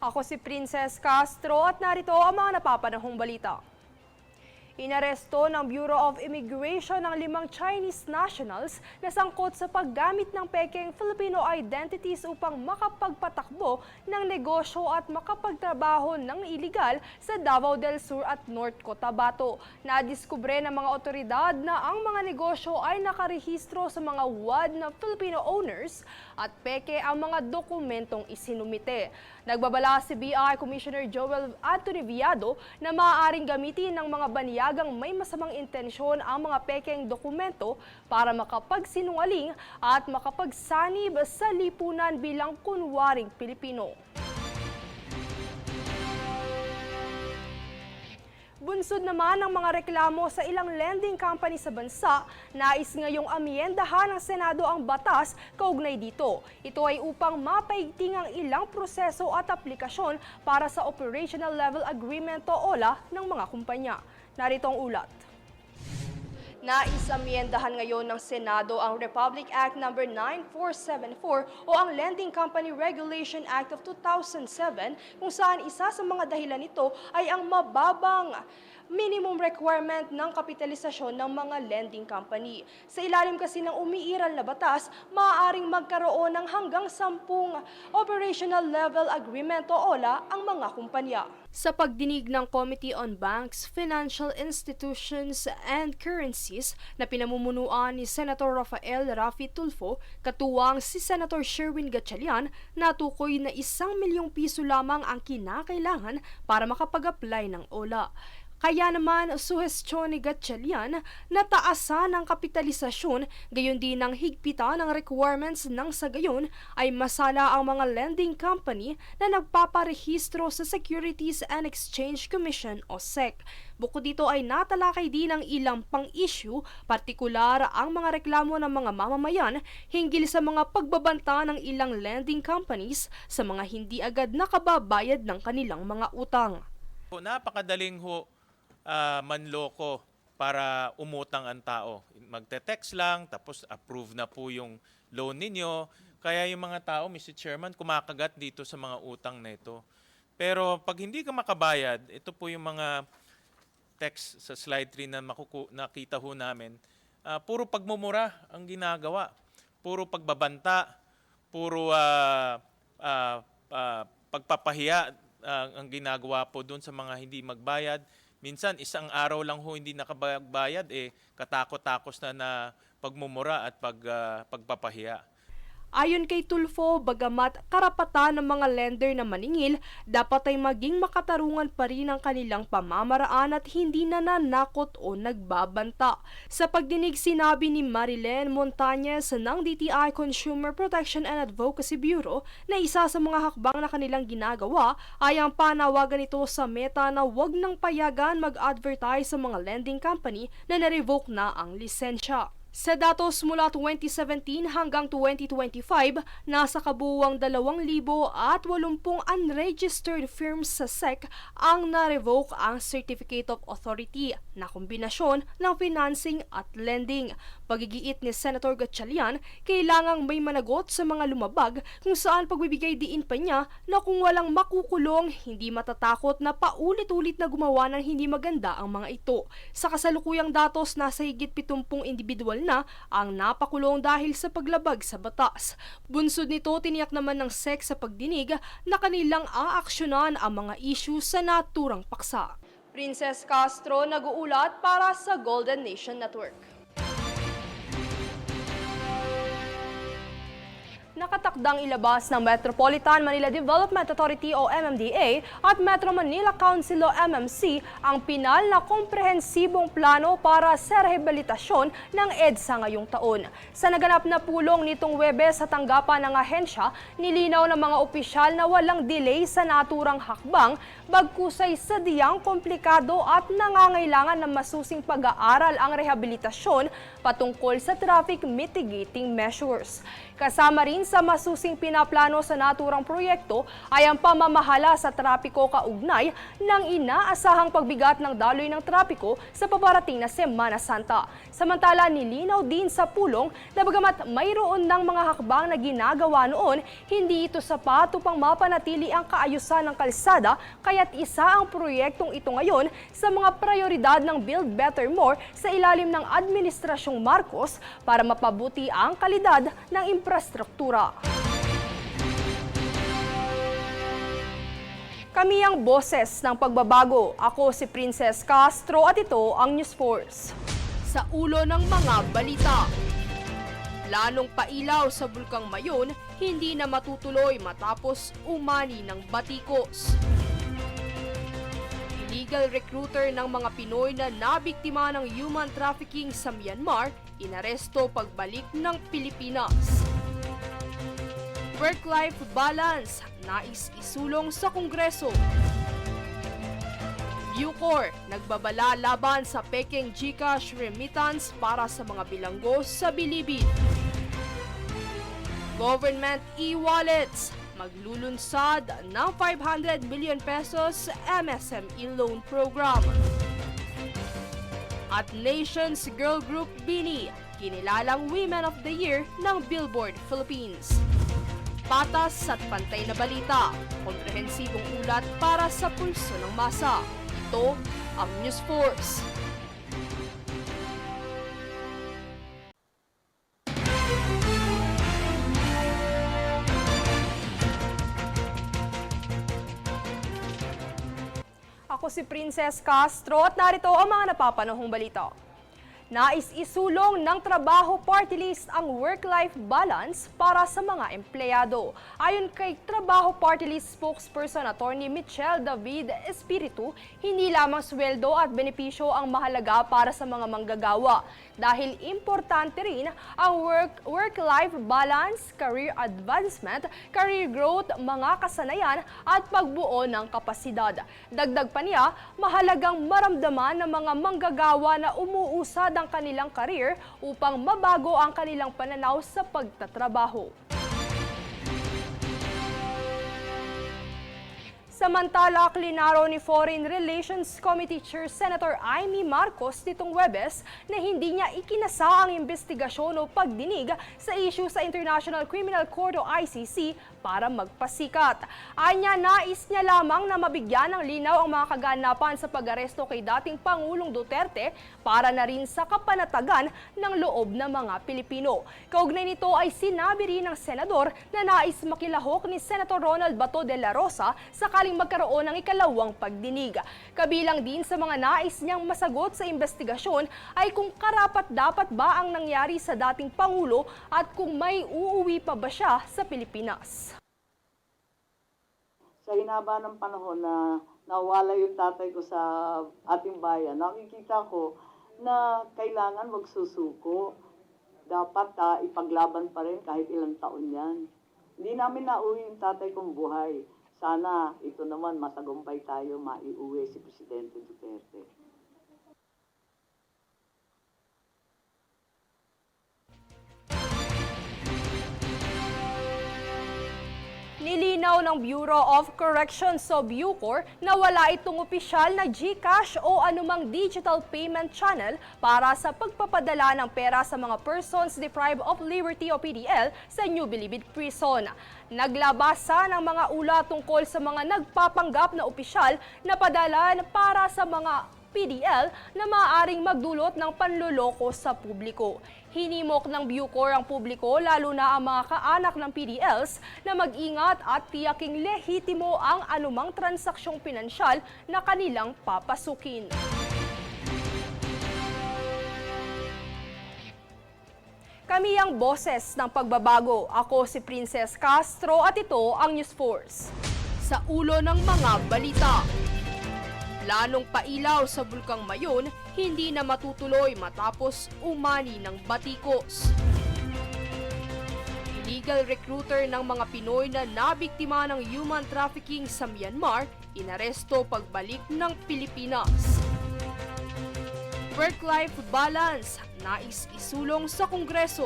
Ako si Princess Castro at narito ang mga napapanahong balita. Inaresto ng Bureau of Immigration ng 5 Chinese nationals na sangkot sa paggamit ng pekeng Filipino identities upang makapagpatakbo ng negosyo at makapagtrabaho ng iligal sa Davao del Sur at North Cotabato. Nadiskubre ng mga otoridad na ang mga negosyo ay nakarehistro sa mga WAD na Filipino owners at peke ang mga dokumentong isinumite. Nagbabala si BI Commissioner Joel Anthony Viado na maaaring gamitin ng mga banyagang may masamang intensyon ang mga pekeng dokumento para makapagsinungaling at makapagsanib sa lipunan bilang kunwaring Pilipino. Bunsod naman ng mga reklamo sa ilang lending company sa bansa, nais ngayong amyendahan ng Senado ang batas kaugnay dito. Ito ay upang mapaigting ang ilang proseso at aplikasyon para sa Operational Level Agreement o OLA ng mga kumpanya. Narito ang ulat. Nais-amyendahan ngayon ng Senado ang Republic Act No. 9474 o ang Lending Company Regulation Act of 2007 kung saan isa sa mga dahilan nito ay ang mababang minimum requirement ng kapitalisasyon ng mga lending company. Sa ilalim kasi ng umiiral na batas, maaaring magkaroon ng hanggang 10 Operational Level Agreement o OLA ang mga kumpanya. Sa pagdinig ng Committee on Banks, Financial Institutions and Currencies na pinamumunuan ni Senator Rafael Rafi Tulfo, katuwang si Senator Sherwin Gatchalian, natukoy na 1 milyong piso lamang ang kinakailangan para makapag-apply ng OLA. Kaya naman, suhestyon ni Gatchalian na taasan ang kapitalisasyon, gayon din ang higpitan ng requirements ng sa gayon ay masala ang mga lending company na nagpaparehistro sa Securities and Exchange Commission o SEC. Bukod dito ay natalakay din ang ilang pang-issue, partikular ang mga reklamo ng mga mamamayan hinggil sa mga pagbabanta ng ilang lending companies sa mga hindi agad nakababayad ng kanilang mga utang. Napakadaling manloko para umutang ang tao. Magte-text lang, tapos approve na po yung loan ninyo. Kaya yung mga tao, Mr. Chairman, kumakagat dito sa mga utang na ito. Pero pag hindi ka makabayad, ito po yung mga text sa slide 3 na nakita ho namin, puro pagmumura ang ginagawa. Puro pagbabanta, puro pagpapahiya ang ginagawa po doon sa mga hindi magbayad. Minsan, isang araw lang ho hindi nakabayad, katakot-takos na pagmumura at pagpapahiya. Ayon kay Tulfo, bagamat karapatan ng mga lender na maningil, dapat ay maging makatarungan pa rin ang kanilang pamamaraan at hindi nananakot o nagbabanta. Sa pagdinig, sinabi ni Marilyn Montañez ng DTI Consumer Protection and Advocacy Bureau na isa sa mga hakbang na kanilang ginagawa ay ang panawagan nito sa Meta na huwag nang payagan mag-advertise sa mga lending company na na-revoke na ang lisensya. Sa datos mula 2017 hanggang 2025, nasa kabuuang 2,080 unregistered firms sa SEC ang na-revoke ang Certificate of Authority na kombinasyon ng financing at lending. Pagigiit ni Senator Gatchalian, kailangang may managot sa mga lumabag kung saan pagbibigay diin pa niya na kung walang makukulong, hindi matatakot na paulit-ulit na gumawa ng hindi maganda ang mga ito. Sa kasalukuyang datos, nasa higit 70 individual na ang napakulong dahil sa paglabag sa batas. Bunsod nito, tiniyak naman ng SEC sa pagdinig na kanilang aaksyonan ang mga issue sa naturang paksa. Princess Castro, nag-uulat para sa Golden Nation Network. Nakatakdang ilabas ng Metropolitan Manila Development Authority o MMDA at Metro Manila Council o MMC ang pinal na komprehensibong plano para sa rehabilitasyon ng EDSA ngayong taon. Sa naganap na pulong nitong Huwebes sa tanggapan ng ahensya, nilinaw ng mga opisyal na walang delay sa naturang hakbang, bagkusay sadyang komplikado at nangangailangan ng masusing pag-aaral ang rehabilitasyon patungkol sa traffic mitigating measures. Kasama rin sa masusing pinaplano sa naturang proyekto ay ang pamamahala sa trapiko kaugnay ng inaasahang pagbigat ng daloy ng trapiko sa paparating na Semana Santa. Samantala, nilinaw din sa pulong na bagamat mayroon ng mga hakbang na ginagawa noon, hindi ito sapat upang mapanatili ang kaayusan ng kalsada, kaya't isa ang proyektong ito ngayon sa mga prioridad ng Build Better More sa ilalim ng Administrasyong Marcos para mapabuti ang kalidad ng infrastruktura. Kami ang boses ng pagbabago. Ako si Princess Castro at ito ang News Force. Sa ulo ng mga balita. Lalong pailaw sa Bulkang Mayon, hindi na matutuloy matapos umani ng batikos. Illegal recruiter ng mga Pinoy na nabiktima ng human trafficking sa Myanmar, inaresto pagbalik ng Pilipinas. Work-life balance, nais isulong sa Kongreso. Bucor, nagbabala laban sa Peking GCash remittance para sa mga bilanggo sa bilibid. Government e-wallets, maglulunsad ng 500 million pesos MSME loan program. At Nations Girl Group Bini, kinilalang Women of the Year ng Billboard Philippines. Patas at pantay na balita, komprehensibong ulat para sa pulso ng masa. Ito ang News Force. Ako si Princess Castro at narito ang mga napapanahong balita. Nais isulong ng Trabaho Party List ang work-life balance para sa mga empleyado. Ayon kay Trabaho Party List spokesperson Attorney Michelle David Espiritu, hindi lamang sweldo at benepisyo ang mahalaga para sa mga manggagawa dahil importante rin ang work-life balance, career advancement, career growth, mga kasanayan at pagbuo ng kapasidad. Dagdag pa niya, mahalagang maramdaman ng mga manggagawa na umuusad ang kanilang career upang mabago ang kanilang pananaw sa pagtatrabaho. Samantala, klinaro ni Foreign Relations Committee Chair Senator Amy Marcos nitong Huwebes na hindi niya ikinasa ang investigasyon o pagdinig sa issue sa International Criminal Court o ICC para magpasikat. Anya, nais niya lamang na mabigyan ng linaw ang mga kaganapan sa pag-aresto kay dating Pangulong Duterte para na rin sa kapanatagan ng loob ng mga Pilipino. Kaugnay nito ay sinabi rin ng senador na nais makilahok ni Senator Ronald Bato de la Rosa sakaling magkaroon ng ikalawang pagdinig. Kabilang din sa mga nais niyang masagot sa investigasyon ay kung karapat-dapat ba ang nangyari sa dating Pangulo at kung may uuwi pa ba siya sa Pilipinas. Sa hinaba ng panahon na nawala yung tatay ko sa ating bayan, nakikita ko na kailangan magsusuko. Dapat ipaglaban pa rin kahit ilang taon yan. Hindi namin nauwi yung tatay kong buhay. Sana ito naman matagumpay tayo maiuwi si Presidente Duterte. Nilinaw ng Bureau of Corrections o Bucor na wala itong opisyal na GCash o anumang digital payment channel para sa pagpapadala ng pera sa mga persons deprived of liberty o PDL sa New Bilibid Prison. Naglabasa ng mga ulat tungkol sa mga nagpapanggap na opisyal na padalan para sa mga PDL na maaaring magdulot ng panloloko sa publiko. Hinimok ng Bucor ang publiko, lalo na ang mga kaanak ng PDLs, na mag-ingat at tiyaking lehitimo ang anumang transaksyong pinansyal na kanilang papasukin. Kami ang boses ng pagbabago. Ako si Princess Castro at ito ang News Force. Sa ulo ng mga balita. Lalong pailaw sa Bulkang Mayon, hindi na matutuloy matapos umani ng batikos. Illegal recruiter ng mga Pinoy na nabiktima ng human trafficking sa Myanmar, inaresto pagbalik ng Pilipinas. Work-life balance, nais isulong sa Kongreso.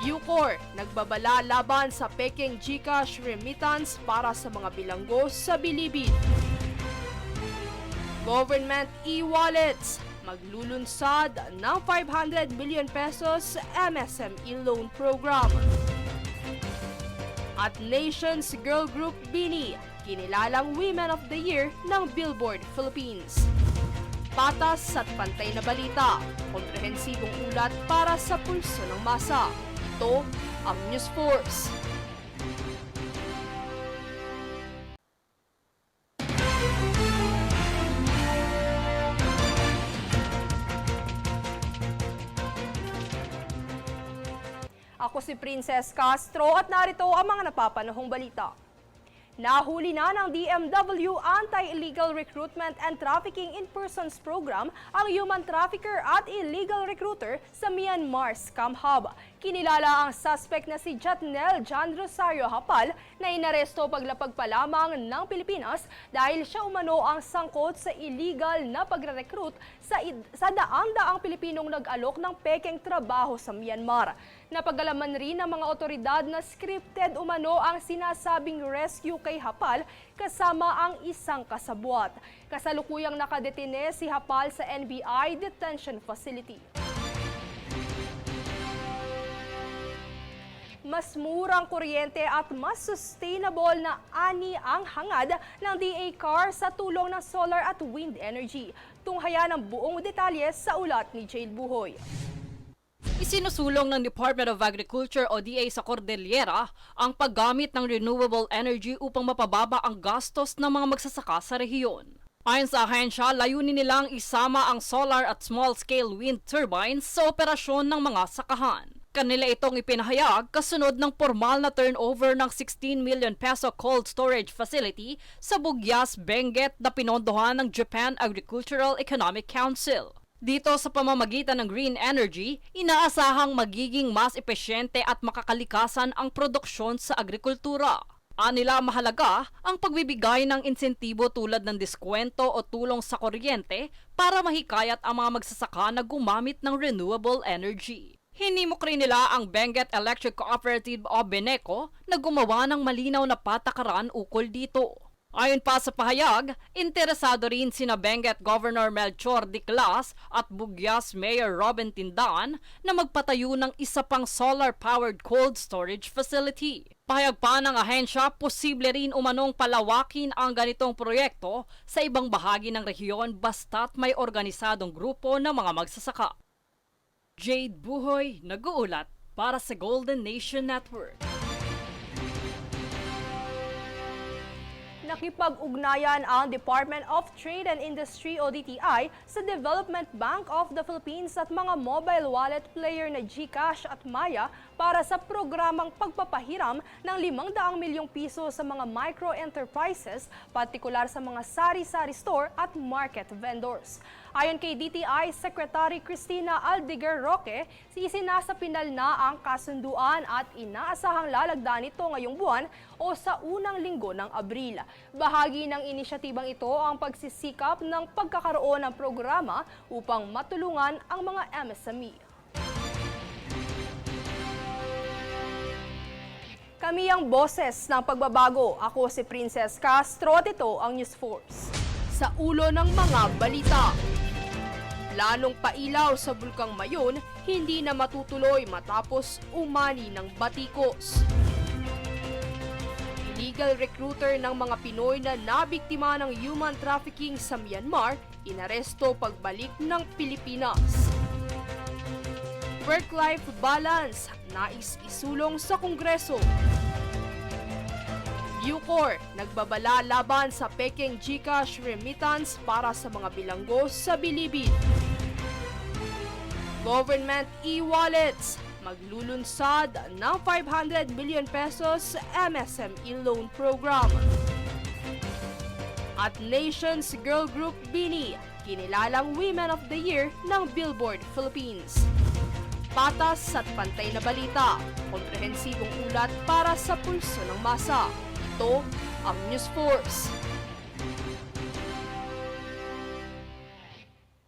Bucor, nagbabala laban sa Peking GCash remittance para sa mga bilanggo sa bilibid. Government e-wallets, maglulunsad ng 500 billion pesos MSME loan program. At Nations Girl Group BINI, kinilalang Women of the Year ng Billboard Philippines. Patas at pantay na balita, komprehensibong ulat para sa pulso ng masa. Ito ang News Force. Ako si Princess Castro at narito ang mga napapanahong balita. Nahuli na ng DMW Anti-Illegal Recruitment and Trafficking in Persons Program ang human trafficker at illegal recruiter sa Myanmar Scam Hub. Kinilala ang suspect na si Jatnel John Rosario Hapal na inaresto paglapag pa lamang ng Pilipinas dahil siya umano ang sangkot sa illegal na pagre-recruit sa daang-daang Pilipinong nag-alok ng pekeng trabaho sa Myanmar. Napagalaman rin ng mga otoridad na scripted umano ang sinasabing rescue kay Hapal kasama ang isang kasabwat. Kasalukuyang nakadetine si Hapal sa NBI Detention Facility. Mas murang kuryente at mas sustainable na ani ang hangad ng DA car sa tulong ng solar at wind energy. Tunghayan ang buong detalye sa ulat ni Jade Buhoy. Isinusulong ng Department of Agriculture o DA sa Cordillera ang paggamit ng renewable energy upang mapababa ang gastos ng mga magsasaka sa rehiyon. Ayon sa ahensya, layunin nilang isama ang solar at small-scale wind turbines sa operasyon ng mga sakahan. Kanila itong ipinahayag kasunod ng formal na turnover ng 16 million peso cold storage facility sa Bugyas, Benguet na pinondohan ng Japan Agricultural Economic Council. Dito sa pamamagitan ng green energy, inaasahang magiging mas epesyente at makakalikasan ang produksyon sa agrikultura. Anila mahalaga ang pagbibigay ng insentibo tulad ng diskwento o tulong sa kuryente para mahikayat ang mga magsasaka na gumamit ng renewable energy. Hinimok rin nila ang Benguet Electric Cooperative o Beneco na gumawa ng malinaw na patakaran ukol dito. Ayon pa sa pahayag, interesado rin sina Benguet Governor Melchor Diclas at Bugyas Mayor Robin Tindan na magpatayo ng isa pang solar-powered cold storage facility. Pahayag pa ng ahensya, posible rin umanong palawakin ang ganitong proyekto sa ibang bahagi ng rehiyon basta't may organisadong grupo ng mga magsasaka. Jade Buhoy, nag-uulat para sa Golden Nation Network. Nakipag-ugnayan ang Department of Trade and Industry o DTI sa Development Bank of the Philippines at mga mobile wallet player na GCash at Maya para sa programang pagpapahiram ng 500 milyong piso sa mga micro-enterprises, partikular sa mga sari-sari store at market vendors. Ayon kay DTI Secretary Cristina Aldiger Roque, isinasapinal na ang kasunduan at inaasahang lalagdan ito ngayong buwan o sa unang linggo ng Abril. Bahagi ng inisyatibang ito ang pagsisikap ng pagkakaroon ng programa upang matulungan ang mga MSME. Kami ang boses ng pagbabago. Ako si Princess Castro at ito ang News Force. Sa ulo ng mga balita. Lalong pailaw sa Bulkang Mayon, hindi na matutuloy matapos umani ng batikos. Illegal recruiter ng mga Pinoy na nabiktima ng human trafficking sa Myanmar, inaresto pagbalik ng Pilipinas. Work-life balance, nais isulong sa Kongreso. Bucor, nagbabala laban sa Peking GCash remittance para sa mga bilanggo sa bilibid. Government e-wallets, maglulunsad ng 500 billion pesos MSME loan program. At Nations Girl Group BINI, kinilalang Women of the Year ng Billboard Philippines. Patas at pantay na balita, komprehensibong ulat para sa pulso ng masa. Ito ang News Force.